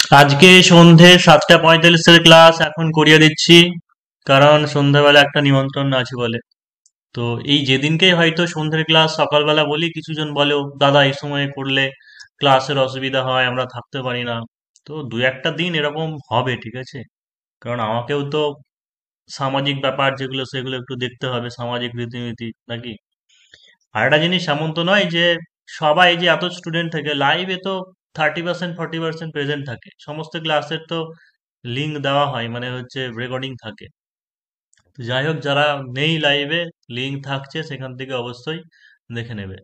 আজকে সন্ধে 7:45 ক্লাস এখন করিয়ে দিচ্ছি, কারণ সন্ধ্যাবেলা একটা নিমন্ত্রণ আছে বলে। তো এই যেদিনকেই হয়তো সন্ধ্যের ক্লাস সকালবেলা বলি, কিছুজন বলেও দাদা এই সময় করলে ক্লাসের অসুবিধা হয়, আমরা থাকতে পারি না। তো দু একটা দিন এরকম হবে, ঠিক আছে? কারণ আমাকেও তো সামাজিক ব্যাপার যেগুলো সেগুলো একটু দেখতে হবে, সামাজিক রীতিনীতি নাকি। আর একটা জিনিস এমন তো নয় যে সবাই যে এত স্টুডেন্ট থাকে লাইভে, তো 30% 40% প্রেজেন্ট থাকে, সমস্ত ক্লাসের তো লিঙ্ক দেওয়া হয়, মানে হচ্ছে রেকর্ডিং থাকে। তো যাই হোক, যারা নেই লাইভে, লিঙ্ক থাকছে, সেখান থেকে অবশ্যই দেখে নেবে।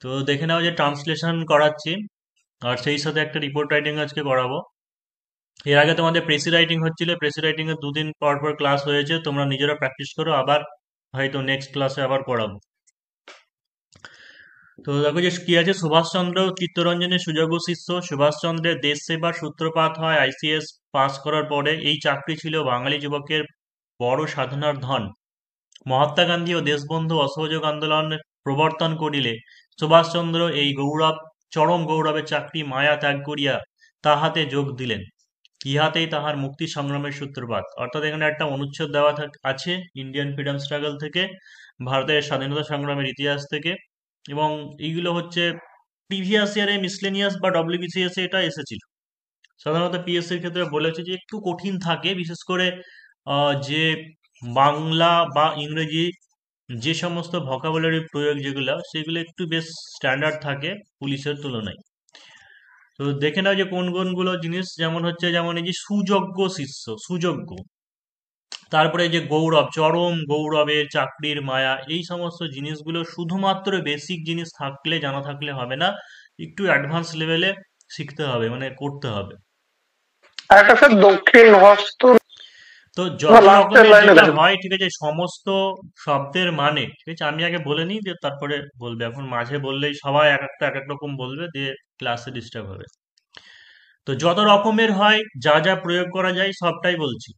তো দেখে নাও যে ট্রান্সলেশন করাচ্ছি, আর সেই সাথে একটা রিপোর্ট রাইটিং আজকে করাবো। এর আগে তোমাদের প্রেসি রাইটিং হচ্ছিল, প্রেসি রাইটিং এর 2 দিন পর পর ক্লাস হয়েছে, তোমরা নিজেরা প্র্যাকটিস করো, আবার হয়তো নেক্সট ক্লাসে আবার পড়াবো। তো দেখো যে কি আছে, সুভাষচন্দ্র চিত্তরঞ্জনের সুযোগ্য শিষ্য। সুভাষচন্দ্রের দেশ সেবার সূত্রপাত হয় আইসিএস পাস করার পরে। এই চাকরি ছিল বাঙালি যুবকের বড় সাধনার ধন। মহাত্মা গান্ধী ও দেশবন্ধু অসহযোগ আন্দোলনের প্রবর্তন করিলে সুভাষচন্দ্র এই গৌরব, চরম গৌরবের চাকরি মায়া ত্যাগ করিয়া তাহাতে যোগ দিলেন। ইহাতেই তাহার মুক্তি সংগ্রামের সূত্রপাত। অর্থাৎ এখানে একটা অনুচ্ছেদ দেওয়া আছে ইন্ডিয়ান ফ্রিডম স্ট্রাগল থেকে, ভারতের স্বাধীনতা সংগ্রামের ইতিহাস থেকে। এবং এইগুলো হচ্ছে প্রিভিয়াস ইয়ারে মিসলেনিয়াস বা ডব্লিউবিসিএস এটা এসেছিল। সাধারণত পিএসসির ক্ষেত্রে বলেছে যে একটু কঠিন থাকে, বিশেষ করে যে বাংলা বা ইংরেজি যে সমস্ত ভোকাবুলারি প্রয়োগ যেগুলো, সেগুলো একটু বেশ স্ট্যান্ডার্ড থাকে পুলিশের তুলনায়। তো দেখে নাও যে কোন কোনগুলো জিনিস, যেমন হচ্ছে, যেমন এই যে সুযোগ্য শিষ্য, সুযোগ্য, তারপরে এই যে গৌরব, চরম গৌরবের চাকরির মায়া, এই সমস্ত জিনিসগুলো শুধুমাত্র বেসিক জিনিস থাকলে, জানা থাকলে হবে না, একটু অ্যাডভান্স লেভেলে শিখতে হবে, মানে করতে হবে। আর একটা স্যার দক্ষিণ হস্ত তো যত লাস্টের রকমের লাইনে যেটা থাকে। হয়, ঠিক আছে, সমস্ত শব্দের মানে, ঠিক আছে, আমি আগে বলে নিই, দিয়ে তারপরে বলবে। এখন মাঝে বললেই সবাই এক একটা এক এক রকম বলবে, দিয়ে ক্লাসে ডিস্টার্ব হবে। তো যত রকমের হয়, যা যা প্রয়োগ করা যায় সবটাই বলছি।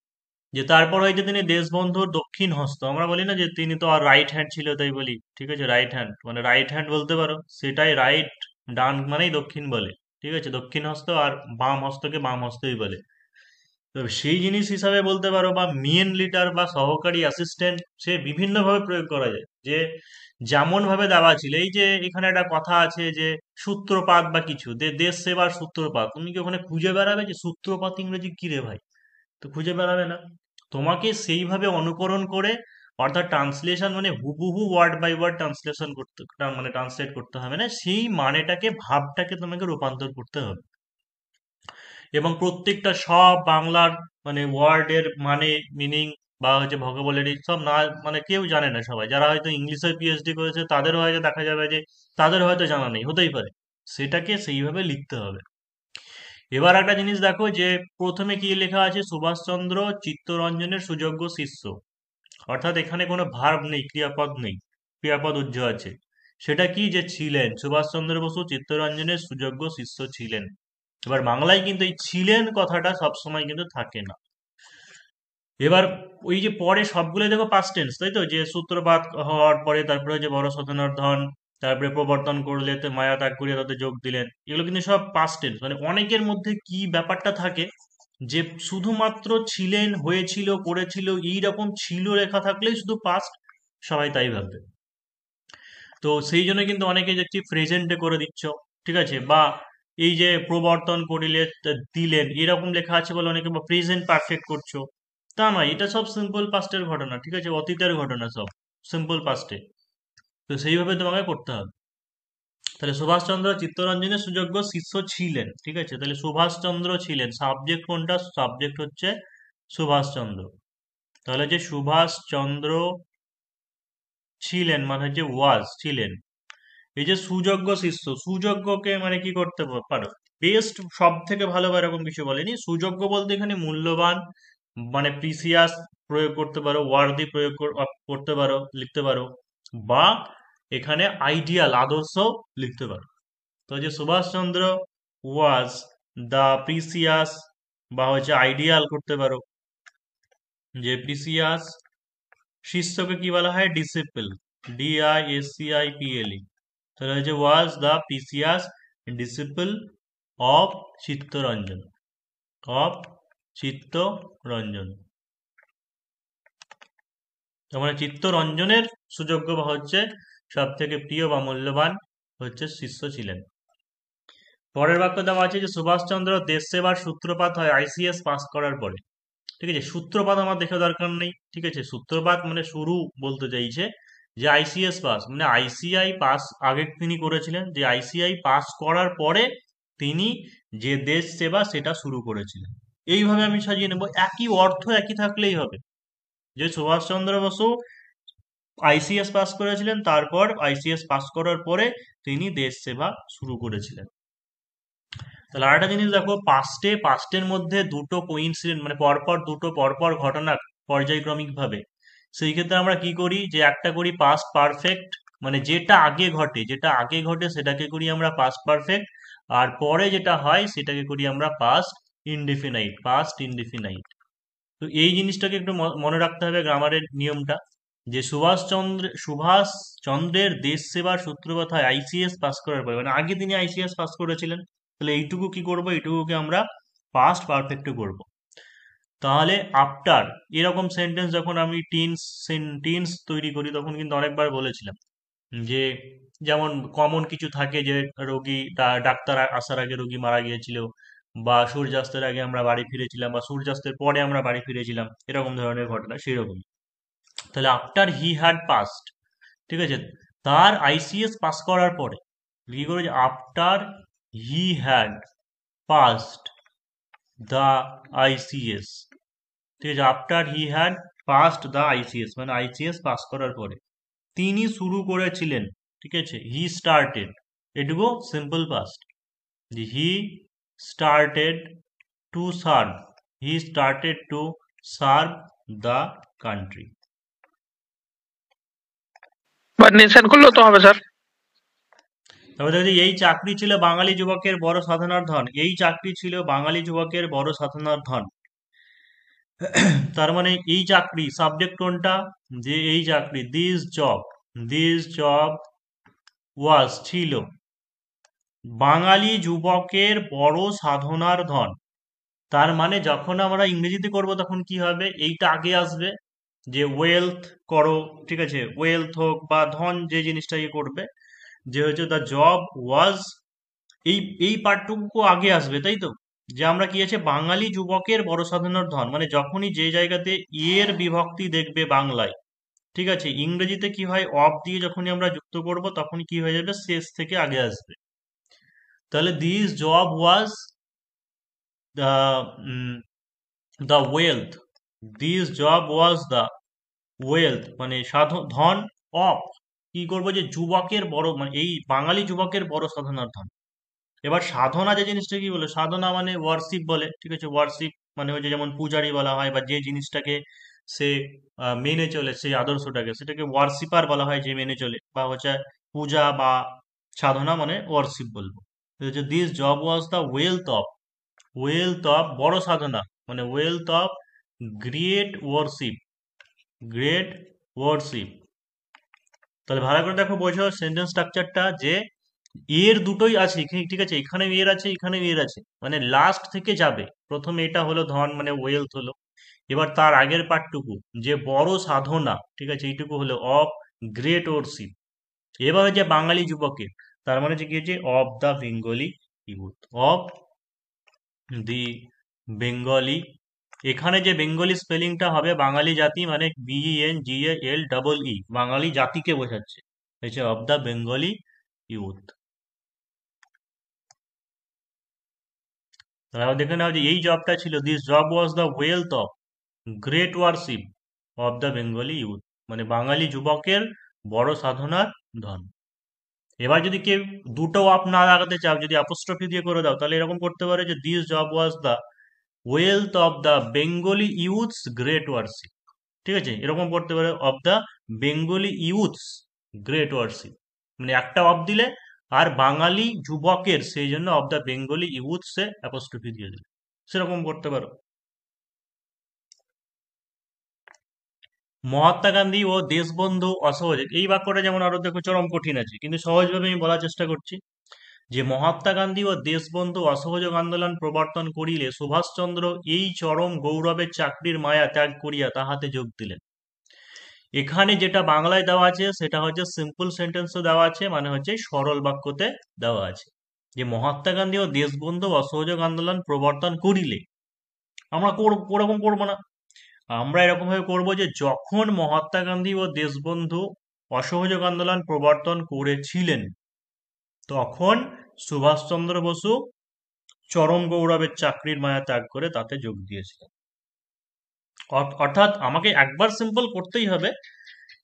যে তারপর হয় যে তিনি দেশবন্ধুর দক্ষিণ হস্ত। আমরা বলি না যে তিনি তো আর রাইট হ্যান্ড ছিল তাই বলি, ঠিক আছে, রাইট হ্যান্ড মানে রাইট হ্যান্ড বলতে পারো, সেটাই রাইট। ডান মানেই দক্ষিণ বলে, ঠিক আছে, দক্ষিণ হস্ত। আর বাম হস্তকে বাম হস্তই বলে। তো সেই জিনিস হিসাবে বলতে পারো, বা মেন লিডার বা সহকারী অ্যাসিস্ট্যান্ট, সে বিভিন্ন ভাবে প্রয়োগ করা যায়। যে যেমন ভাবে দেওয়া ছিল, এই যে এখানে একটা কথা আছে যে সূত্রপাত বা কিছু, দেশ সেবার সূত্রপাত, তুমি কি ওখানে খুঁজে বেড়াবে যে সূত্রপাত ইংরেজি কি রে ভাই? তো খুঁজে বেড়াবে না। তোমাকে সেইভাবে অনুকরণ করে, অর্থাৎ ট্রান্সলেশন মানে হুবহু ওয়ার্ড বাই ওয়ার্ড ট্রান্সলেশন করতে, মানে ট্রান্সলেট করতে হবে না, সেই মানেটাকে, ভাবটাকে তোমাকে রূপান্তর করতে হবে। এবং প্রত্যেকটা সব বাংলার মানে ওয়ার্ডের মানে, মিনিং বা হচ্ছে ভোকাবুলারি সব না, মানে কেউ জানে না। সবাই যারা হয়তো ইংলিশে পিএইচডি করেছে, তাদেরও হয়তো দেখা যাবে যে তাদের হয়তো জানা নেই, হতেই পারে। সেটাকে সেইভাবে লিখতে হবে। এবার একটা জিনিস দেখো যে প্রথমে কি লেখা আছে, সুভাষচন্দ্র চিত্তরঞ্জনের সুযোগ্য শিষ্য। অর্থাৎ এখানে কোনো ভার্ব নেই, ক্রিয়াপদ নেই, ক্রিয়াপদ উজ্জ আছে। সেটা কি, যে ছিলেন, সুভাষচন্দ্র বসু চিত্তরঞ্জনের সুযোগ্য শিষ্য ছিলেন। এবার বাংলায় কিন্তু এই ছিলেন কথাটা সবসময় কিন্তু থাকে না। এবার ওই যে পরে সবগুলো দেখো পাস্ট টেন্স, তাই তো, যে সূত্রপাত হওয়ার পরে তারপরে যে বড় সাধনার ধন, তারপরে প্রবর্তন করলে তো মায়া ত্যাগ করিয়া তাতে যোগ দিলেন, এগুলো কিন্তু সব পাস্ট টেন্স। মানে অনেকের মধ্যে কি ব্যাপারটা থাকে, যে শুধুমাত্র ছিলেন, হয়েছিল, করেছিল, এইরকম ছিল লেখা থাকলেই শুধু পাস্ট, সবাই তাই ভাববে। তো সেই জন্য কিন্তু অনেকে দেখছি প্রেজেন্টে করে দিচ্ছ, ঠিক আছে, বা এই যে প্রবর্তন করিলে দিলেন এরকম লেখা আছে বলে অনেকে প্রেজেন্ট পারফেক্ট করছো। তা নয়, এটা সব সিম্পল পাস্টের ঘটনা, ঠিক আছে, অতীতের ঘটনা সব সিম্পল পাস্টে। তো সেইভাবে তোমাকে করতে হবে। তাহলে সুভাষচন্দ্র চিত্তরঞ্জনের সুযোগ্য শিষ্য ছিলেন, ঠিক আছে, তাহলে সুভাষচন্দ্র ছিলেন, সাবজেক্ট কোনটা, সাবজেক্ট হচ্ছে সুভাষচন্দ্র। তাহলে যে সুভাষচন্দ্র ছিলেন মানে হচ্ছে ওয়াজ, ছিলেন। এই যে সুযোগ্য শিষ্য, সুযোগ্যকে মানে কি করতে পারো, বেস্ট, সব থেকে ভালো বা এরকম কিছু বলেনি। সুযোগ্য বলতে এখানে মূল্যবান, মানে প্রিসিয়াস প্রয়োগ করতে পারো, ওয়ার্দি প্রয়োগ করতে পারো, লিখতে পারো, বা এখানে আইডিয়াল, আদর্শ লিখতে পারো। তো যে সুভাষচন্দ্র ওয়াজ দ্য প্রিসিয়াস, বা হচ্ছে আইডিয়াল করতে পারো, যে প্রিসিয়াস শিষ্যকে কি বলা হয়, ডিসিপল, DISCIPLE। তাহলে হচ্ছে was the precious disciple of Chittaranjan, of Chittaranjan. তার মানে চিত্তরঞ্জনের সুযোগ্য বা হচ্ছে সব থেকে প্রিয় বা মূল্যবান হচ্ছে শিষ্য ছিলেন। পরের বাক্য দেওয়া আছে যে সুভাষচন্দ্র দেশ সেবার সূত্রপাত হয় আইসিএস পাস করার পরে। ঠিক আছে, সূত্রপাত আমার দেখা দরকার নেই। ঠিক আছে, সূত্রপাত মানে শুরু বলতে চাইছে যে আইসিএস পাস মানে আইসিআই পাস আগে তিনি করেছিলেন, যে আইসিআই পাস করার পরে তিনি যে দেশ সেবা সেটা শুরু করেছিলেন। এইভাবে আমি সাজিয়ে নেব, একই অর্থ একই থাকলেই হবে, যে সুভাষচন্দ্র বসু আইসিএস পাস করেছিলেন, তারপর আইসিএস পাস করার পরে তিনি দেশ সেবা শুরু করেছিলেন। তাহলে আরেকটা জিনিস দেখো, পাস্টের মধ্যে দুটো কোইন্সিডেন্ট মানে পরপর দুটো পরপর ঘটনা পর্যায়ক্রমিক ভাবে, সেই ক্ষেত্রে আমরা কি করি যে একটা করি পাস্ট পারফেক্ট, মানে যেটা আগে ঘটে সেটাকে করি আমরা পাস্ট পারফেক্ট, আর পরে যেটা হয় সেটাকে করি আমরা পাস্ট ইনডিফিনাইট। তো এই জিনিসটাকে একটু মনে রাখতে হবে গ্রামারের নিয়মটা, যে সুভাষ চন্দ্রের দেশ সেবার সূত্রপাত হয় আইসিএস পাস করার পরে, মানে আগে তিনি আইসিএস পাস করেছিলেন। তাহলে এইটুকু কি করব, এইটুকুকে আমরা পাস্ট পারফেক্টে করব। তাহলে আফটার এরকম সেন্টেন্স যখন আমি টিন্স তৈরি করি তখন কিন্তু অনেকবার বলেছিলাম যে যেমন কমন কিছু থাকে, যে রোগী ডাক্তার আসার আগে রোগী মারা গিয়েছিল, বা সূর্যাস্তের আগে আমরা বাড়ি ফিরেছিলাম, বা সূর্যাস্তের পরে আমরা বাড়ি ফিরেছিলাম, এরকম ধরনের ঘটনা সেই রকম। তাহলে আফটার হি হ্যাড পাস্ট, ঠিক আছে, তার আইসিএস পাস করার পরে কি করে, after he had passed the ICS, ঠিক আছে, after he had passed the ICS মানে আইসিএস পাস করার পরে তিনি শুরু করেছিলেন। ঠিক আছে, হি স্টার্টেড, এটুকু সিম্পল পাস্ট, যে he started to serve, he started to serve the country. বা নেশন করলেও তো হবে স্যার। তারপরে দেখো যে এই চাকরি ছিল বাঙালি যুবকের বড় সাধনার ধন, এই চাকরি ছিল বাঙালি যুবকের বড় সাধনার ধন। তার মানে এই চাকরি সাবজেক্ট কোনটা, যে এই চাকরি দিস জব ওয়াজ ছিল বাঙালি যুবকের বড় সাধনার ধন। তার মানে যখন আমরা ইংরেজিতে করব তখন কি হবে, এইটা আগে আসবে, যে ওয়েলথ করো, ঠিক আছে, ওয়েলথ হোক বা ধন যে জিনিসটা করবে, যে হচ্ছে দ্য জব ওয়াজ, এই এই পার্টটুকু আগে আসবে, তাই তো। যে আমরা কি আছে, বাঙালি যুবকের বড় সাধনার ধন, মানে যখনই যে জায়গাতে এর বিভক্তি দেখবে বাংলায়, ঠিক আছে, ইংরেজিতে কি হয়, অফ দিয়ে যখনই আমরা যুক্ত করব তখন কি হয়ে যাবে, শেষ থেকে আগে আসবে। তাহলে this job was the the wealth, this job was the wealth মানে ধন অফ, কি করবো, যে যুবকের বড় মানে এই বাঙালি যুবকের বড় সাধনার ধন। এবার সাধনা যে জিনিসটা কি বলে, সাধনা মানে ওয়ার্শিপ বলে, ঠিক আছে, ওয়ার্শিপ মানে হচ্ছে যেমন পূজারি বলা হয়, বা যে জিনিসটাকে সে মেনে চলে, সেই আদর্শটাকে সেটাকে ওয়ার্শিপার বলা হয়, যে মেনে চলে, বা হচ্ছে পূজা বা সাধনা মানে ওয়ার্শিপ বলবো। This job was the wealth of বড় সাধনা, মানে wealth of great worship, great worship. তাহলে ভালো করে দেখো, বোঝো সেন্টেন্স স্ট্রাকচারটা, যে এর দুটোই আছে ঠিক আছে, এখানে এর আছে, এখানে এর আছে, মানে লাস্ট থেকে যাবে, প্রথমে এটা হলো ধন মানে ওয়েলথ হলো, এবার তার আগের পার্টটুকু যে বড় সাধনা, ঠিক আছে, এইটুকু হলো অফ গ্রেট ওয়ার্শিপ। এবার যে বাঙালি যুবকের, তার মানে যে কি হচ্ছে, of the Bengali youth, of the Bengali. এখানে যে বেঙ্গলি স্পেলিংটা হবে, বাঙালি জাতি মানে BENGAL বাঙালি জাতিকে বোঝাচ্ছে, হচ্ছে অফ দ্য বেঙ্গলি ইউথ। তাহলে দেখে নাও যে এই জবটা ছিল, this job was the wealth of great worship of the Bengali youth, মানে বাঙালি যুবকের বড় সাধনার ধন। এবার যদি কেউ দুটো অফ না লাগাতে চাও, যদি অ্যাপোস্ট্রফি দিয়ে করে দাও, তাহলে এরকম করতে পারে যে this job was the wealth of the Bengali youths great worship, ঠিক আছে, এরকম করতে পারে of the Bengali youths great worship, মানে একটা অফ দিলে আর বাঙালি যুবকের, সেই জন্য of the Bengali youths A apostrophe দিয়ে দিলে, সেরকম করতে পারো। মহাত্মা গান্ধী ও দেশবন্ধু অসহযোগ, এই বাক্যটা যেমন আরো দেখো চরম কঠিন আছে, কিন্তু সহজভাবে আমি বলার চেষ্টা করছি, যে মহাত্মা গান্ধী ও দেশবন্ধু অসহযোগ আন্দোলন প্রবর্তন করিলে সুভাষচন্দ্র এই চরম গৌরবের চাকরির মায়া ত্যাগ করিয়া তাহাতে যোগ দিলেন। এখানে যেটা বাংলায় দেওয়া আছে সেটা হচ্ছে সিম্পল সেন্টেন্সও দেওয়া আছে, মানে হচ্ছে সরল বাক্যতে দেওয়া আছে যে মহাত্মা গান্ধী ও দেশবন্ধু অসহযোগ আন্দোলন প্রবর্তন করিলে। আমরা ওরকম করবো না, আমরা এরকম ভাবে করবো যে যখন মহাত্মা গান্ধী ও দেশবন্ধু অসহযোগ আন্দোলন প্রবর্তন করেছিলেন তখন সুভাষচন্দ্র বসু চরম গৌরবের চাকরির মায়া ত্যাগ করে তাতে যোগ দিয়েছিলেন। অর্থাৎ আমাকে একবার সিম্পল করতেই হবে,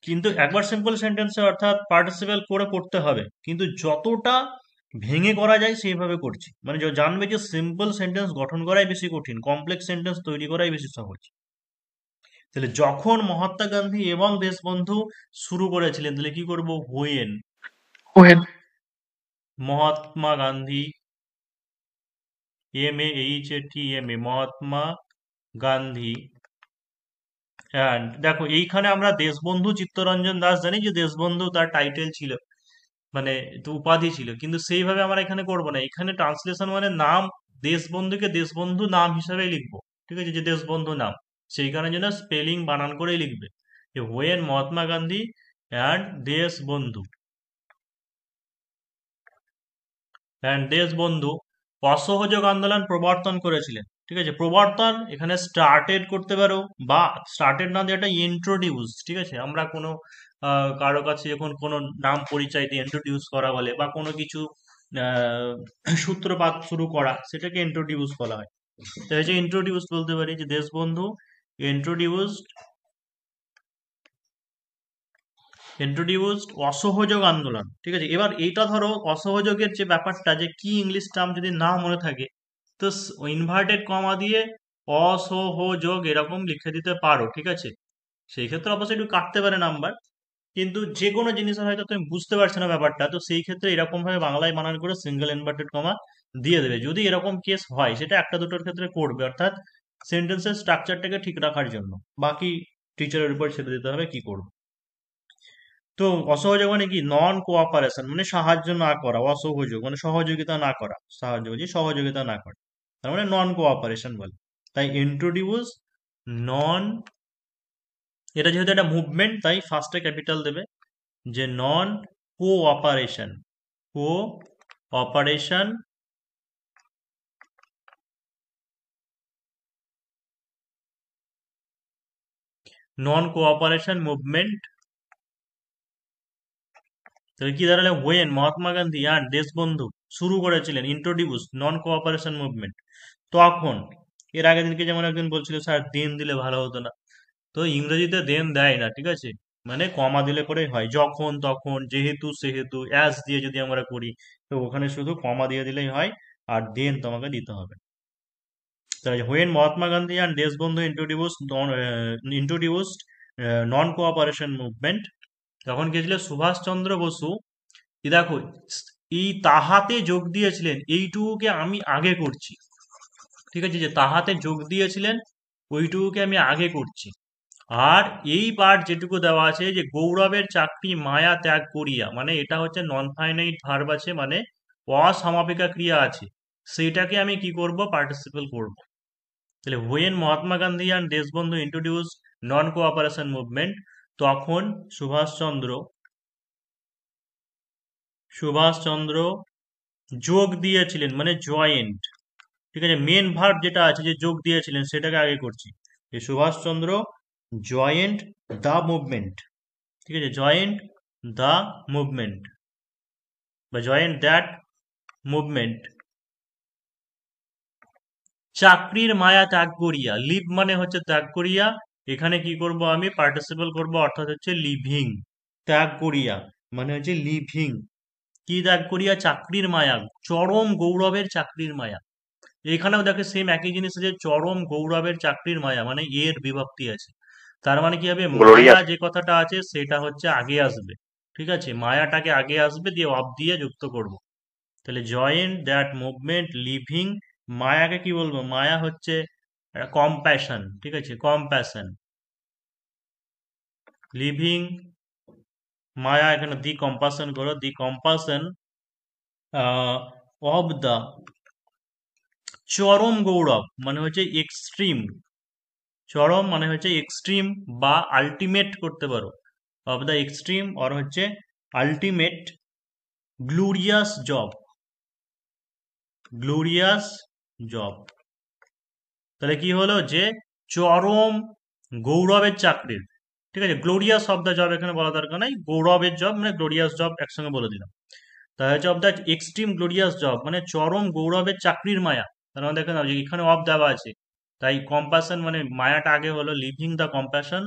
কিন্তু একবার সিম্পল সেন্টেন্সে অর্থাৎ পার্টিসিপেল করে করতে হবে, কিন্তু যতটা ভেঙে করা যায় সেইভাবে করছি। মানে জানবে যে সিম্পল সেন্টেন্স গঠন করাই বেশি কঠিন, কমপ্লেক্স সেন্টেন্স তৈরি করাই বেশি সহজ। তাহলে যখন মহাত্মা গান্ধী এবং দেশবন্ধু শুরু করেছিলেন, তাহলে কি করব, when when. Mahatma Gandhi, MAHATMA, Mahatma Gandhi. And দেখো এইখানে আমরা দেশবন্ধু চিত্তরঞ্জন দাস জানি যে দেশবন্ধু তার টাইটেল ছিল, মানে তো উপাধি ছিল, কিন্তু সেইভাবে আমরা এখানে করব না। এখানে ট্রান্সলেশন মানে নাম, দেশবন্ধুকে দেশবন্ধু নাম হিসাবে লিখবো, ঠিক আছে, যে দেশবন্ধু নাম, সেই কারণে জন্য স্পেলিং বানান করেই লিখবে যে হোয়েন মহাত্মা গান্ধী অ্যান্ড দেশবন্ধু, দেশবন্ধু অসহযোগ আন্দোলন প্রবর্তন করেছিলেন। ঠিক আছে, প্রবর্তন এখানে স্টার্টেড করতে পারো, বা স্টার্টেড না দিয়ে একটা ইন্ট্রোডিউস। ঠিক আছে, আমরা কোনো কারো কাছে যখন কোনো নাম পরিচয় দিয়ে ইন্ট্রোডিউস করা বলে, বা কোনো কিছু আহ, সূত্রপাত শুরু করা, সেটাকে ইন্ট্রোডিউস বলা হয়। তো এই যে ইন্ট্রোডিউস বলতে পারি যে দেশবন্ধু ইন্ট্রোডিউসড ইন্ট্রোডিউসড অসহযোগ আন্দোলন। ঠিক আছে, এবার এইটা ধরো অসহযোগের যে ব্যাপারটা, যে কি ইংলিশ টার্ম যদি না মনে থাকে, তো ইনভার্টেড কমা দিয়ে অসহযোগ এরকম লিখে দিতে পারো। ঠিক আছে, সেই ক্ষেত্রে অবশ্যই একটু কাটতে পারে নাম্বার, কিন্তু যে কোনো জিনিসের হয়তো তুমি বুঝতে পারছো না ব্যাপারটা, তো সেই ক্ষেত্রে এরকম ভাবে বাংলায় বানান করে সিঙ্গেল ইনভার্টেড কমা দিয়ে দেবে। যদি এরকম কেস হয়, সেটা একটা দুটোর ক্ষেত্রে করবে, অর্থাৎ সেন্টেন্সের স্ট্রাকচারটাকে ঠিক রাখার জন্য। বাকি টিচারের উপর ছেড়ে দিতে হবে কি করবে। তো অসহযোগ মানে কি, নন কোঅপারেশন মানে সাহায্য না করা, অসহযোগ মানে সহযোগিতা না করা, সাহায্য যে সহযোগিতা না করা, তার মানে নন কোঅপারেশন বলে। তাই ইন্ট্রোডিউস নন, এটা যেহেতু একটা মুভমেন্ট তাই ফার্স্টে ক্যাপিটাল দেবে, যে non cooperation, cooperation non cooperation movement. তাহলে কি দাঁড়ালে, ওয়েন মহাত্মা গান্ধী অ্যান্ড দেশবন্ধু শুরু করেছিলেন ইন্ট্রোডিউস নন কোঅপারেশন মুভমেন্ট, তখন। এর আগের দিনকে যেমন একজন বলছিল স্যার দেন দিলে ভালো হতো না, তো ইংরেজিতে দেন দেয় না, ঠিক আছে, মানে কমা দিলে পরেই হয়, যখন তখন যেহেতু সেহেতু অ্যাজ দিয়ে যদি আমরা করি, তো ওখানে শুধু কমা দিয়ে দিলেই হয়, আর দেন তোমাকে দিতে হবে। তাহলে when Mahatma Gandhi and Deshbandhu introduced non cooperation movement, তখন কে ছিল, সুভাষচন্দ্র বসু। এই দেখো, এই তাহাতে যোগ দিয়েছিলেন, এইটুকুকে আমি আগে করছি। ঠিক আছে, যে তাহাতে যোগ দিয়েছিলেন ওইটুকুকে আমি আগে করছি। আর এই পার্ট যেটুকু দেওয়া আছে, যে গৌরবের চাকরি মায়া ত্যাগ করিয়া, মানে এটা হচ্ছে নন ফাইনাইট ভার্ব আছে, মানে অসমাপিকা ক্রিয়া আছে, সেইটাকে আমি কি করব, পার্টিসিপেল করব। তাহলে when Mahatma Gandhi and Deshbandhu introduce non cooperation movement, তখন সুভাষচন্দ্র সুভাষচন্দ্র যোগ দিয়েছিলেন, মানে জয়েন্ট। ঠিক আছে, মেন ভার্ব যেটা আছে যে যোগ দিয়েছিলেন সেটাকে আগে করছি, যে সুভাষচন্দ্র জয়েন্ট দ্য মুভমেন্ট। ঠিক আছে, জয়েন্ট দ্য মুভমেন্ট বা জয়েন্ট দ্যাট মুভমেন্ট, চাকরির মায়া ত্যাগ করিয়া, লিভ মানে হচ্ছে ত্যাগ করিয়া, এখানে কি করব আমি, পার্টিসিপল করব, অর্থাৎ হচ্ছে লিভিং। ত্যাগ করিয়া মানে হচ্ছে লিভিং, কি ত্যাগ করিয়া, চাকরির মায়া, চরম গৌরবের চাকরির মায়া। এখানেও দেখে সেম একই জিনিস, যে চরম গৌরবের চাকরির মায়া, মানে এর বিভক্তি আছে, তার মানে কি হবে, মায়া গ্লোরিয়াস। যে কথাটা আছে সেটা হচ্ছে আগে আসবে। ঠিক আছে, মায়াটাকে আগে আসবে, দিয়ে অব দিয়ে যুক্ত করব। তাহলে জয়েন্ট দ্যাট মুভমেন্ট লিভিং, মায়াকে কি বলবো, মায়া হচ্ছে কম্প্যাশন। ঠিক আছে, কম্প্যাশন, লিভিং মায়া, এখানে দি কম্পাসন করো, দি কম্পাসন অব দ্য চরম গৌরব মানে হচ্ছে এক্সট্রিম, চরম মানে হচ্ছে এক্সট্রিম বা আলটিমেট করতে পারো, অব দ্য এক্সট্রিম আর হচ্ছে ultimate glorious job, glorious job. তাহলে কি হলো যে চরম গৌরবের চাকরির, ঠিক আছে, গ্লোরিয়াস অফ দ্য জব এখানে বলা দরকার নাই, গৌরবের জব মানে গ্লোরিয়াস জব একসঙ্গে বলে দিলাম। তাহলে হচ্ছে of the extreme glorious job মানে চরম গৌরবের চাকরির মায়া। তার মানে দেখেন যে এখানে অফ দেওয়া আছে, তাই কম্প্যাশন মানে মায়াটা আগে হলো living the compassion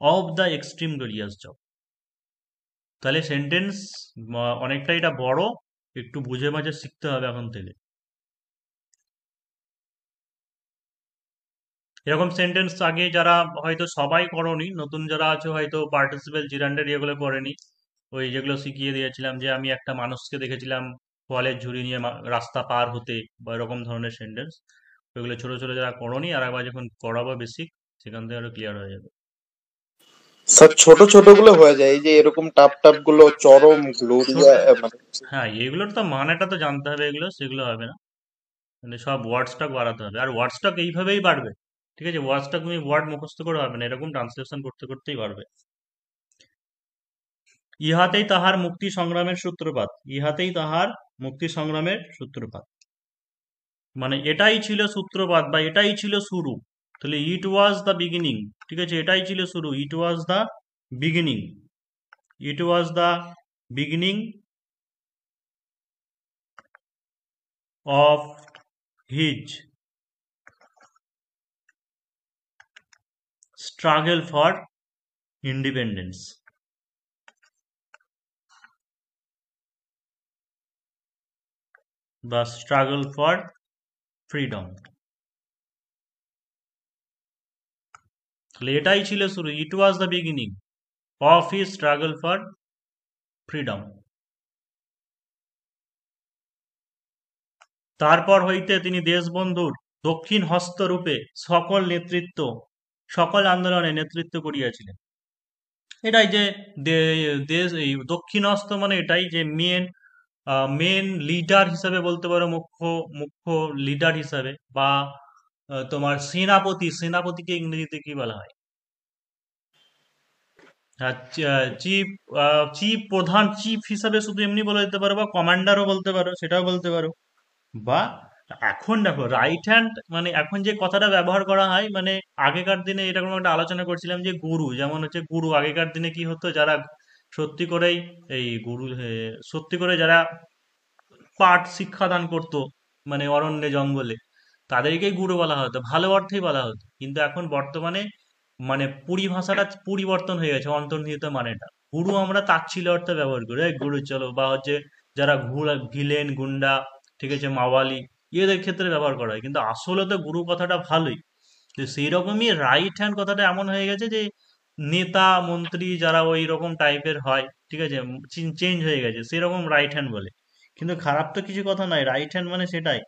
of the extreme glorious job. তাহলে সেন্টেন্স অনেকটা এটা বড়, একটু বুঝে মাঝে শিখতে হবে এখন থেকে। এরকম সেন্টেন্স আগে যারা হয়তো সবাই করনি, নতুন যারা আছে হয়তো পার্টিসিপেল জিরান্ডার এগুলো করেনি, ওই যেগুলো শিখিয়ে দিয়েছিলাম যে আমি একটা মানুষকে দেখেছিলাম ফলের ঝুড়ি নিয়ে রাস্তা পার হতে, বা এরকম ধরনের সেন্টেন্স, ওইগুলো ছোট ছোট যারা করনি আর একবার যখন করাবো বেসিক, সেখান থেকে আরো ক্লিয়ার হয়ে যাবে। স্যার ছোট ছোট গুলো হয়ে যায়, এই যে এরকম টাপ টাপ গুলো চরম ছোট, গ্লোরিয়া মানে হ্যাঁ এগুলোর তো মানেটা তো জানতে হবে, এগুলো সেগুলো হবে না, মানে সব ওয়ার্ড স্টক বাড়াতে হবে, আর ওয়ার্ড স্টক এইভাবেই বাড়বে, ঠিক আছে, ওয়ার্ড স্টক তুমি ওয়ার্ড মুখস্থ করে পারবে না, এরকম ট্রান্সলেশন করতে করতেই বাড়বে। ইহাতেই তাহার মুক্তি সংগ্রামের সূত্রপাত, ইহাতেই তাহার মুক্তি সংগ্রামের সূত্রপাত মানে এটাই ছিল সূত্রপাত বা এটাই ছিল শুরু। তাহলে ইট ওয়াজ দ্য বিগিনিং, ঠিক আছে, এটাই ছিল শুরু, it was the beginning, it was the beginning of his struggle for independence বা স্ট্রাগল ফর ফ্রিডম। তাহলে এটাই ছিল শুরু, it was the beginning of his struggle for freedom. তারপর হইতে তিনি দেশবন্ধুর দক্ষিণ হস্তরূপে সকল নেতৃত্ব, সকল আন্দোলনে নেতৃত্ব করিয়াছিলেন। এটাই যে দেশ এই দক্ষিণ হস্ত মানে এটাই যে মেন, মেন লিডার হিসাবে বলতে পারো, মুখ্য মুখ্য লিডার হিসাবে, বা তোমার সেনাপতি, সেনাপতিকে ইংরেজিতে কি বলা হয়, চিফ, চিফ প্রধান, চিফ হিসাবে শুধু এমনি বলে দিতে পারো, বা কমান্ডারও বলতে পারো, সেটাও বলতে পারো। বা এখন দেখো রাইট হ্যান্ড মানে এখন যে কথাটা ব্যবহার করা হয়, মানে আগেকার দিনে এরকম একটা আলোচনা করছিলাম যে গুরু, যেমন হচ্ছে গুরু, আগেকার দিনে কি হতো, যারা সত্যি করেই এই গুরু সত্যি করে যারা পাঠ শিক্ষাদান করতো মানে অরণ্যে জঙ্গলে, তাদেরকেই গুরু বলা হতো, ভালো অর্থেই বলা হতো। কিন্তু এখন বর্তমানে মানে পরিভাষাটা পরিবর্তন হয়ে গেছে, অন্তর্নিহিত মানেটা, গুরু আমরা তাচ্ছিল্য অর্থে ব্যবহার করি, এই গুরু চলো, বা হচ্ছে যারা ভিলেন গুন্ডা, ঠিক আছে, মাওয়ালি, এদের ক্ষেত্রে ব্যবহার করা হয়, কিন্তু আসলে তো গুরু কথাটা ভালোই। তো সেই রকমই রাইট হ্যান্ড কথাটা এমন হয়ে গেছে যে নেতা মন্ত্রী যারা ওই রকম টাইপের হয়, ঠিক আছে, চেঞ্জ হয়ে গেছে, সেরকম রাইট হ্যান্ড বলে। কিন্তু খারাপ তো কিছু কথা নাই, রাইট হ্যান্ড মানে সেটাই,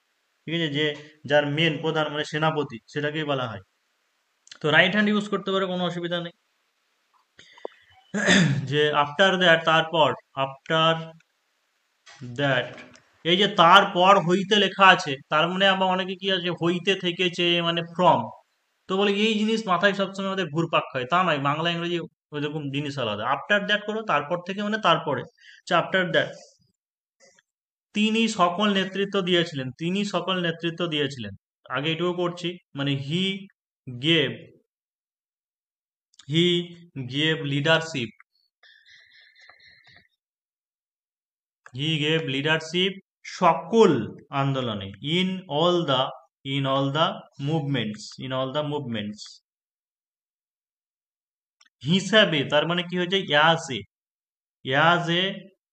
ঠিক আছে, যে যার মেন প্রধান মানে সেনাপতি, সেটাকেই বলা হয়। তো রাইট হ্যান্ড ইউজ করতে পারে, কোনো অসুবিধা নেই। যে আফটার দ্যাট, তারপর, আফটার দ্যাট, এই যে তারপর হইতে লেখা আছে, তার মানে আবার অনেকে কি আছে হইতে থেকেছে মানে ফ্রম, তো বলে এই জিনিস মাথায় সবসময় আমাদের ঘুরপাক খায়, তা নয়, বাংলা ইংরেজি ওইরকম জিনিস আলাদা। আফটার দ্যাট করো, তারপর থেকে মানে তারপরে, আফটার দ্যাট তিনি সকল নেতৃত্ব দিয়েছিলেন, তিনি সকল নেতৃত্ব দিয়েছিলেন। আগে এটুকু করছি, মানে gave he gave leadership, he gave leadership সকল আন্দোলনে, in all the movements, in all the movements, হিসাবে তার মানে কি হয়েছে, as a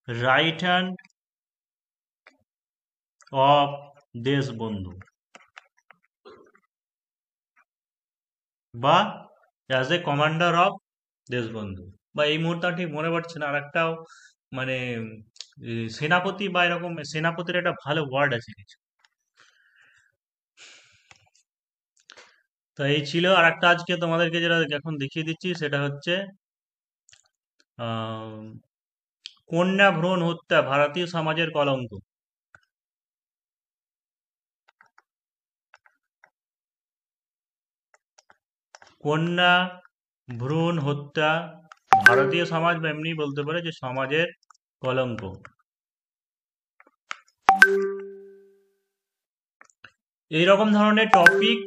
right hand of Deshbandhu, বা as a commander of Deshbandhu, বা এই মুহূর্তে আর ঠিক মনে পড়ছে না, আর একটাও মানে সেনাপতি বা এরকম সেনাপতির একটা ভালো ওয়ার্ড আছে কিছু। তো এই ছিল, আর একটা আজকে তোমাদেরকে যেটা এখন দেখিয়ে দিচ্ছি সেটা হচ্ছে আহ কন্যা ভ্রূণ হত্যা ভারতীয় সমাজের কলঙ্ক। কন্যা ভ্রূণ হত্যা ভারতীয় সমাজ বা এমনি বলতে পারে যে সমাজের কলঙ্ক। এইরকম ধরনের টপিক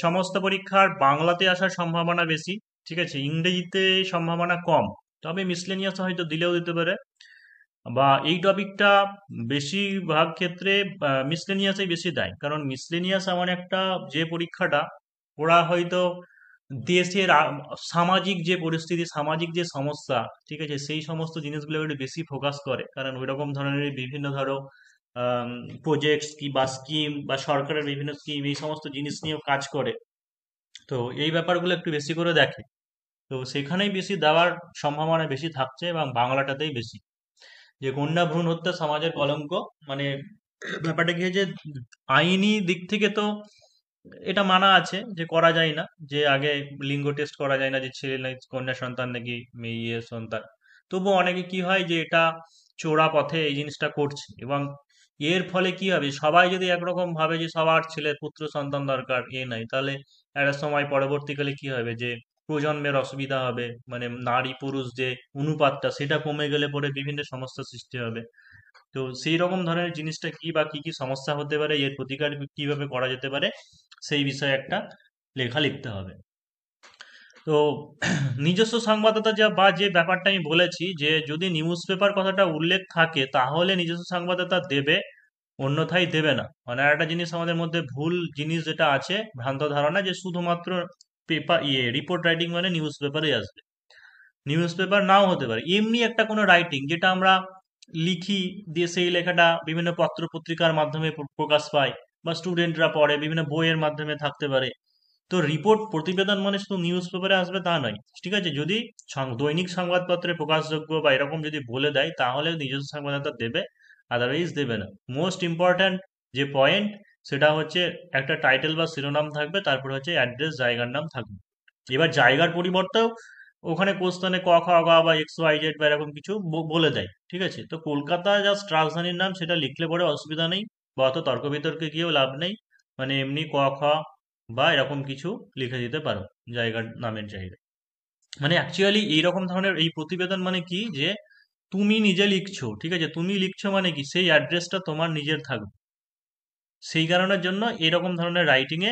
সমস্ত পরীক্ষার বাংলাতে আসার সম্ভাবনা বেশি, ঠিক আছে, ইংরেজিতে সম্ভাবনা কম, তবে মিসলেনিয়াস হয়তো দিলেও দিতে পারে। বা এই টপিকটা বেশিরভাগ ক্ষেত্রে মিসলেনিয়াসই বেশি দেয়, কারণ মিসলেনিয়াস এমন একটা যে পরীক্ষাটা ওরা হয়তো দেশের সামাজিক যে পরিস্থিতি, সামাজিক যে সমস্যা, ঠিক আছে, সেই সমস্ত জিনিসগুলো একটু বেশি ফোকাস করে, কারণ ওই রকম ধরনের বিভিন্ন ধরো প্রজেক্টস কি বা স্কিম বা সরকারের বিভিন্ন স্কিম এই সমস্ত জিনিস নিয়েও কাজ করে। তো এই ব্যাপারগুলো একটু বেশি করে দেখে, তো সেখানেই বেশি দেওয়ার সম্ভাবনা বেশি থাকছে, এবং বাংলাটাতেই বেশি। যে কন্যা ভ্রূণ হত্যা সমাজের কলঙ্ক, মানে ব্যাপারটা কি হয়েছে, আইনি দিক থেকে তো এটা মানা আছে যে করা যায় না, যে আগে লিঙ্গ টেস্ট করা যায় না, যে ছেলে নাকি কন্যা সন্তান নাকি মেয়ে সন্তান। তবুও অনেকে কি হয় যে এটা চোরা পথে এই জিনিসটা করছে, এবং এর ফলে কি হবে, সবাই যদি একরকম ভাবে যে সবার ছেলে পুত্র সন্তান দরকার এ নাই, তাহলে একটা সময় পরবর্তীকালে কি হবে যে প্রজন্মের অসুবিধা হবে, মানে নারী পুরুষ যে অনুপাতটা সেটা কমে গেলে পরে বিভিন্ন সমস্যার সৃষ্টি হবে। তো সেই রকম ধরনের জিনিসটা কি বা কি কি সমস্যা হতে পারে, এর প্রতিকার কিভাবে করা যেতে পারে, সেই বিষয়ে একটা লেখা লিখতে হবে। তো নিজস্ব সংবাদদাতা যা বা যে ব্যাপারটা আমি বলেছি, যে যদি নিউজ পেপার কথাটা উল্লেখ থাকে তাহলে নিজস্ব সংবাদদাতা দেবে, অন্যথায় দেবে না। মানে একটা জিনিস আমাদের মধ্যে ভুল জিনিস যেটা আছে, ভ্রান্ত ধারণা, যে শুধুমাত্র পেপার রিপোর্ট রাইটিং মানে নিউজ পেপারে আসবে। নিউজ পেপার নাও হতে পারে, এমনি একটা কোনো রাইটিং যেটা আমরা লিখি, দিয়ে সেই লেখাটা বিভিন্ন পত্র পত্রিকার মাধ্যমে প্রকাশ পায়, বা স্টুডেন্টরা পড়ে, বিভিন্ন বইয়ের মাধ্যমে থাকতে পারে। তো রিপোর্ট প্রতিবেদন মানে শুধু নিউজ পেপারে আসবে তা নয়, ঠিক আছে, যদি দৈনিক সংবাদপত্রে প্রকাশযোগ্য বা এরকম যদি বলে দেয় তাহলে নিজস্ব সংবাদদাতা দেবে, আদারওয়াইজ দেবে না। মোস্ট ইম্পর্ট্যান্ট যে পয়েন্ট, সেটা হচ্ছে একটা টাইটেল বা শিরোনাম থাকবে, তারপর হচ্ছে অ্যাড্রেস, জায়গার নাম থাকবে। এবার জায়গার পরিবর্তেও ওখানে কোস্তানে ক খ গ বা এক্স ওয়াই জেড বা এরকম কিছু বলে দেয়, ঠিক আছে। তো কলকাতা জাস্ট রাজধানীর নাম, সেটা লিখলে পরে অসুবিধা নেই, বা অত তর্ক বিতর্কে গিয়েও লাভ নেই, মানে এমনি ক খ বা এরকম কিছু লিখে দিতে পারো জায়গার নামের জায়গায়। মানে অ্যাকচুয়ালি এইরকম ধরনের এই প্রতিবেদন মানে কি, যে তুমি নিজে লিখছো, ঠিক আছে, তুমি লিখছো মানে কি সেই অ্যাড্রেসটা তোমার নিজের থাকবে। সেই কারণের জন্য এরকম ধরনের রাইটিং এ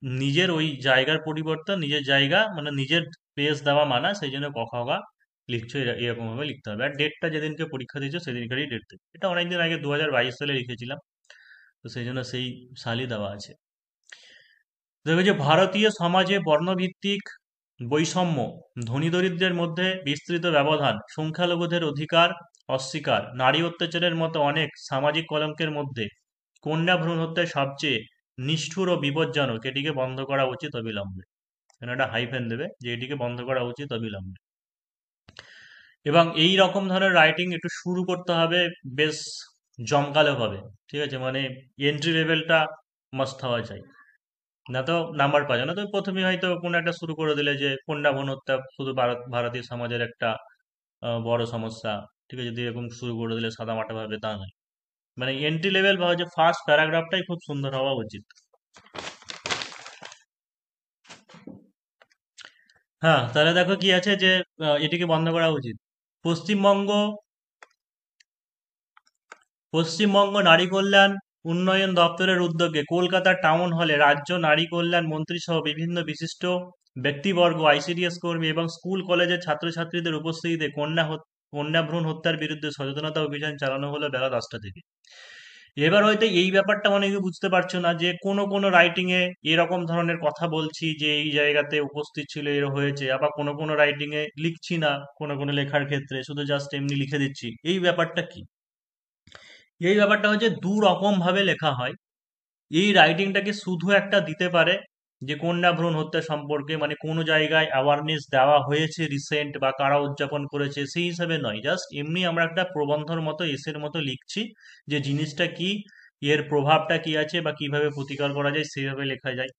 নিজের ওই জায়গার পরিবর্তন, নিজের জায়গা মানে নিজের প্লেস দেওয়া মানা, সেই জন্য ক খ গ লিখছো, এরকম ভাবে লিখতে হবে। আর ডেটটা যেদিনকে পরীক্ষা দিচ্ছ সেদিনকারই ডেট দেবে। এটা অনেকদিন আগে 2022 সালে লিখেছিলাম, তো সেই জন্য সেই সালই দেওয়া আছে। দেখবে যে ভারতীয় সমাজে বর্ণভিত্তিক বৈষম্য, ধনী দরিদ্রের মধ্যে বিস্তৃত ব্যবধান, সংখ্যালঘুদের অধিকার অস্বীকার, নারী অত্যাচারের মতো অনেক সামাজিক কলঙ্কের মধ্যে কন্যা ভ্রূণ হত্যায় সবচেয়ে নিষ্ঠুর ও বিপজ্জনক, এটিকে বন্ধ করা উচিত অবিলম্বে। এখানে একটা হাইফেন দেবে যে এটিকে বন্ধ করা উচিত অবিলম্বে। এবং এই রকম ধরনের রাইটিং একটু শুরু করতে হবে বেশ জমকালো ভাবে, ঠিক আছে, মানে এন্ট্রি লেভেলটা মাস্ট হওয়া চাই, না তো নাম্বার পাওয়া যায় না। তুমি প্রথমে হয়তো কোনো একটা শুরু করে দিলে যে কন্যা ভ্রূণ হত্যা শুধু ভারতীয় সমাজের একটা বড় সমস্যা, ঠিক আছে, যদি এরকম শুরু করে দিলে সাদা মাটা ভাবে তা নয়, মানে এন্ট্রি লেভেল বা হচ্ছে ফার্স্ট প্যারাগ্রাফটাই খুব সুন্দর হওয়া উচিত। হ্যাঁ, তাহলে দেখো কি আছে যে এটিকে বন্ধ করা উচিত। পশ্চিমবঙ্গ পশ্চিমবঙ্গ নারী কল্যাণ উন্নয়ন দপ্তরের উদ্যোগে কলকাতা টাউন হলে রাজ্য নারী কল্যাণ মন্ত্রী সহ বিভিন্ন বিশিষ্ট ব্যক্তিবর্গ, আইসিডিএস কর্মী এবং স্কুল কলেজের ছাত্রছাত্রীদের উপস্থিতিতে কন্যা ভ্রূণ হত্যার বিরুদ্ধে সচেতনতা অভিযান চালানো হলো বেলা 10টা থেকে। এবার হয়তো এই ব্যাপারটা অনেকে বুঝতে পারছো না, যে কোনো কোনো রাইটিং এ এরকম ধরনের কথা বলছি যে এই জায়গাতে উপস্থিত ছিল এর হয়েছে, আবার কোনো কোনো রাইটিং এ লিখছি না, কোনো কোনো লেখার ক্ষেত্রে শুধু জাস্ট এমনি লিখে দিচ্ছি। এই ব্যাপারটা কি, এই ব্যাপারটা হচ্ছে দু রকম ভাবে লেখা হয়। এই রাইটিংটাকে শুধু একটা দিতে পারে যে কন্যা ভ্রূণ হত্যা সম্পর্কে, মানে কোনো জায়গায় অ্যাওয়ারনেস দেওয়া হয়েছে রিসেন্ট বা কারা উদযাপন করেছে সেই হিসাবে নয়, জাস্ট এমনি আমরা একটা প্রবন্ধর মতো এসের মতো লিখছি, যে জিনিসটা কি, এর প্রভাবটা কি আছে বা কিভাবে প্রতিকার করা যায় সেইভাবে লেখা যায়।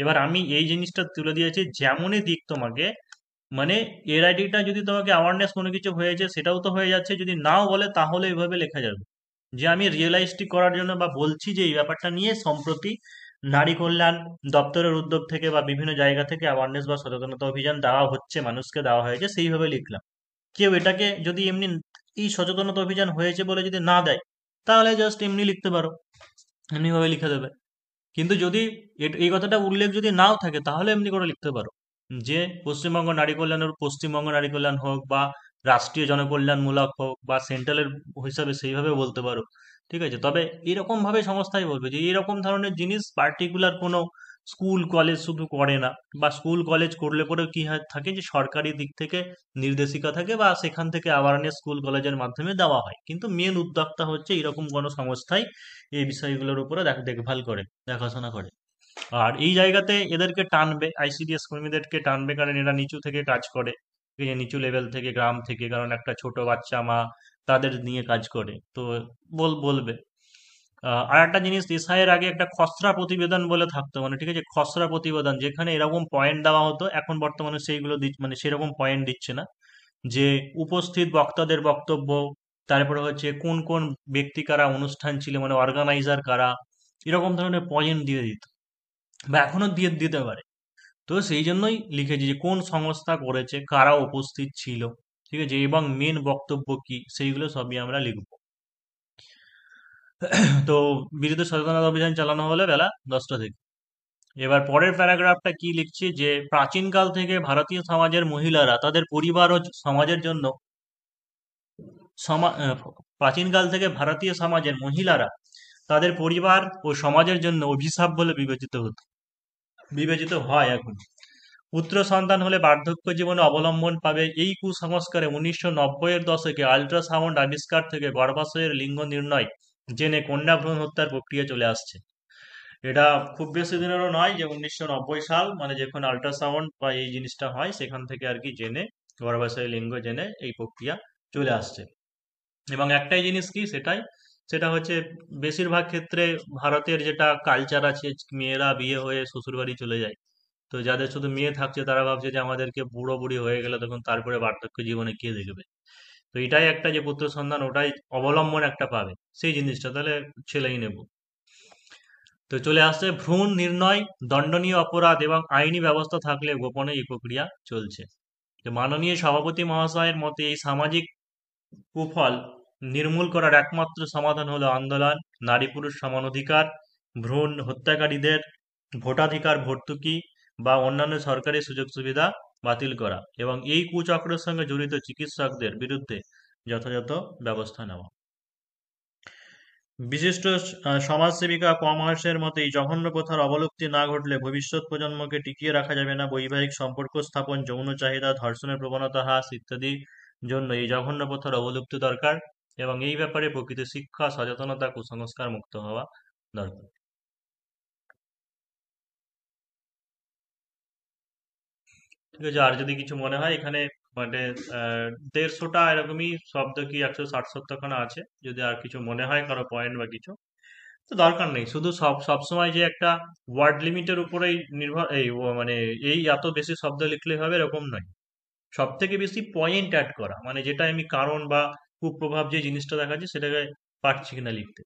এবার আমি এই জিনিসটা তুলে দিয়েছি যেমনই দিক তোমাকে, মানে এর আইডিটা যদি তোমাকে অ্যাওয়ারনেস কোনো কিছু হয়েছে সেটাও তো হয়ে যাচ্ছে, যদি নাও বলে তাহলে এইভাবে লেখা যাবে। যে আমি রিয়েলাইজটি করার জন্য বা বলছি যে এই ব্যাপারটা নিয়ে সম্প্রতি নারী কল্যাণ দপ্তরের উদ্যোগ থেকে বা বিভিন্ন জায়গা থেকে অ্যাওয়ারনেস বা সচেতনতা অভিযান দেওয়া হচ্ছে, মানুষকে দেওয়া হয়েছে, সেইভাবে লিখলাম। কেউ এটাকে যদি এমনি এই সচেতনতা অভিযান হয়েছে বলে যদি না দেয়, তাহলে জাস্ট এমনি লিখতে পারো, এমনিভাবে লিখে দেবে। কিন্তু যদি এই কথাটা উল্লেখ যদি নাও থাকে, তাহলে এমনি করে লিখতে পারো যে পশ্চিমবঙ্গ নারী কল্যাণের পশ্চিমবঙ্গ নারী কল্যাণ হোক, বা রাষ্ট্রীয় জনকল্যাণমূলক হোক, বা সেন্ট্রালের হিসাবে সেইভাবে বলতে পারো। ঠিক আছে, তবে এরকম ভাবে সংস্থাই বলবে যে এরকম ধরনের জিনিস পার্টিকুলার কোনো স্কুল কলেজ শুধু করে না, বা স্কুল কলেজ করলে পরেও কি থাকে যে সরকারি দিক থেকে নির্দেশিকা থাকে, বা সেখান থেকে অ্যাওয়ারনেস স্কুল কলেজের মাধ্যমে দেওয়া হয়, কিন্তু মেন উদ্যোক্তা হচ্ছে এরকম কোনো সংস্থাই এই বিষয়গুলোর উপরে দেখভাল করে, দেখাশোনা করে। আর এই জায়গাতে এদেরকে টানবে, আইসিডিএস কর্মীদেরকে টানবে, কারণ এরা নিচু থেকে কাজ করে, ঠিক আছে, নিচু লেভেল থেকে, গ্রাম থেকে, কারণ একটা ছোট বাচ্চা মা তাদের নিয়ে কাজ করে, তো বলবে। আর একটা জিনিস, এসআইয়ের আগে একটা খসড়া প্রতিবেদন বলে থাকতো, মানে ঠিক আছে, খসড়া প্রতিবেদন যেখানে এরকম পয়েন্ট দেওয়া হতো, এখন বর্তমানে সেইগুলো মানে সেরকম পয়েন্ট দিচ্ছে না, যে উপস্থিত বক্তাদের বক্তব্য, তারপরে হচ্ছে কোন কোন ব্যক্তি কারা অনুষ্ঠান ছিল, মানে অর্গানাইজার কারা, এরকম ধরনের পয়েন্ট দিয়ে দিত, বা এখনো দিয়ে দিতে পারে। তো সেই জন্যই লিখেছি যে কোন সংস্থা করেছে, কারা উপস্থিত ছিল, ঠিক আছে, এবং মেন বক্তব্য কি, সেইগুলো সবই আমরা লিখব। তো বিরুদ্ধে সচেতনতা অভিযান চালানো হলে বেলা 10টা থেকে। এবার পরের প্যারাগ্রাফটা কি লিখছি, যে প্রাচীনকাল থেকে ভারতীয় সমাজের মহিলারা তাদের পরিবার ও সমাজের জন্য প্রাচীনকাল থেকে ভারতীয় সমাজের মহিলারা তাদের পরিবার ও সমাজের জন্য অভিশাপ বলে বিবেচিত হয় এখন। পুত্র সন্তান হলে বার্ধক্য জীবনে অবলম্বন পাবে, এই কুসংস্কারে 1990-এর দশকে আল্ট্রাসাউন্ড আবিষ্কার থেকে গর্ভাশয়ের লিঙ্গ নির্ণয় জেনে কন্যা ভ্রূণ হত্যার প্রক্রিয়া চলে আসছে। এটা খুব বেশি দিনেরও নয়, যে 1990 সাল, মানে যখন আল্ট্রাসাউন্ড বা এই জিনিসটা হয়, সেখান থেকে আর কি জেনে, গর্ভাশয় লিঙ্গ জেনে এই প্রক্রিয়া চলে আসছে। এবং একটাই জিনিস কি, সেটা হচ্ছে বেশিরভাগ ক্ষেত্রে ভারতের যেটা কালচার আছে, মেয়েরা বিয়ে হয়ে শ্বশুরবাড়ি চলে যায়। তো যাদের শুধু মেয়ে থাকছে, তারা ভাবছে যে আমাদেরকে বুড়ো বুড়ি হয়ে গেলে তখন তারপরে বার্ধক্য জীবনে কে দেখবে। তো এটাই একটা, যে পুত্র সন্তান ওটাই অবলম্বন একটা পাবে, সেই জিনিসটা তাহলে ছেলেই নেব। তো চলে আসছে ভ্রূণ নির্ণয় দণ্ডনীয় অপরাধ, এবং আইনি ব্যবস্থা থাকলে গোপনে এই প্রক্রিয়া চলছে। তো মাননীয় সভাপতি মহাশয়ের মতে এই সামাজিক কুফল নির্মূল করার একমাত্র সমাধান হলো আন্দোলন, নারী পুরুষ সমান অধিকার, ভ্রূণ হত্যাকারীদের ভোটাধিকার ভর্তুকি বা অন্যান্য সরকারি সুযোগ সুবিধা বাতিল করা, এবং এই কুচক্রের সঙ্গে জড়িত চিকিৎসকদের বিরুদ্ধে যথাযথ ব্যবস্থা নেওয়া। বিশিষ্ট সমাজসেবিকা কমহার্সের মতে এই জঘন্য প্রথার অবলুপ্তি না ঘটলে ভবিষ্যৎ প্রজন্মকে টিকিয়ে রাখা যাবে না। বৈবাহিক সম্পর্ক স্থাপন, যৌন চাহিদা, ধর্ষণের প্রবণতা হ্রাস ইত্যাদি জন্য এই জঘন্য প্রথার অবলুপ্তি দরকার, এবং এই ব্যাপারে প্রকৃত শিক্ষা, সচেতনতা, কুসংস্কার মুক্ত হওয়া দরকার। ঠিক আছে, আর যদি কিছু মনে হয় এখানে, মানে 150টা এরকমই শব্দ কি 160-170 খানা আছে, যদি আর কিছু মনে হয় কারো পয়েন্ট বা কিছু, তো দরকার নেই। শুধু সবসময় যে একটা ওয়ার্ড লিমিটের উপরেই নির্ভর, মানে এই এত বেশি শব্দ লিখলে হবে এরকম নয়। সব থেকে বেশি পয়েন্ট অ্যাড করা, মানে যেটা আমি কারণ বা কুপ্রভাব যে জিনিসটা দেখাচ্ছি সেটাকে পারছি কিনা লিখতে।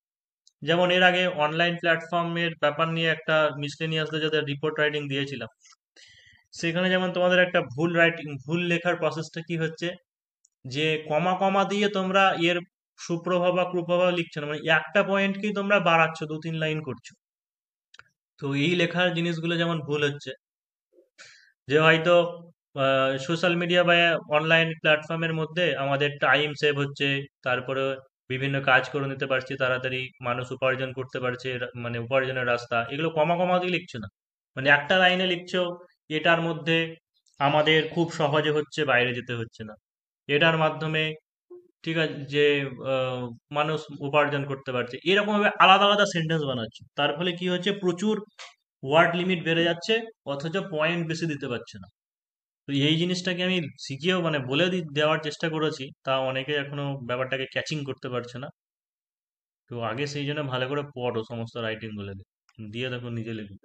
যেমন এর আগে অনলাইন প্ল্যাটফর্মের ব্যাপার নিয়ে একটা মিসলেনিয়াসদের যাদের রিপোর্ট রাইটিং দিয়েছিলাম, সেখানে যেমন তোমাদের একটা ভুল লেখার প্রসেসটা কি হচ্ছে, যে কমা কমা দিয়ে তোমরা এর সুপ্রভাব বা কুপ্রভাব লিখছো না, মানে একটা পয়েন্টকেই তোমরা বাড়াচ্ছ, 2-3 লাইন করছো। তো এই লেখার জিনিসগুলো যেমন ভুল হচ্ছে, যে হয়তো সোশ্যাল মিডিয়া বা অনলাইন প্ল্যাটফর্মের মধ্যে আমাদের টাইম সেভ হচ্ছে, তারপরে বিভিন্ন কাজ করে নিতে পারছি তাড়াতাড়ি, মানুষ উপার্জন করতে পারছে, মানে উপার্জনের রাস্তা, এগুলো কমা কমা দিয়ে লিখছো না, মানে একটা লাইনে লিখছো, এটার মধ্যে আমাদের খুব সহজে হচ্ছে, বাইরে যেতে হচ্ছে না, এটার মাধ্যমে, ঠিক আছে, যে আহ, মানুষ উপার্জন করতে পারছে, এরকম ভাবে আলাদা আলাদা সেন্টেন্স বানাচ্ছে, তার ফলে কি হচ্ছে, প্রচুর ওয়ার্ড লিমিট বেড়ে যাচ্ছে, অথচ পয়েন্ট বেশি দিতে পারছে না। তো এই জিনিসটাকে আমি শিখিয়েও, মানে বলে দেওয়ার চেষ্টা করেছি, তা অনেকে এখনো ব্যাপারটাকে ক্যাচিং করতে পারছে না। তো আগে সেই জন্য ভালো করে পড়ো সমস্ত রাইটিং গুলো, দিয়ে দেখো নিজে লিখবে।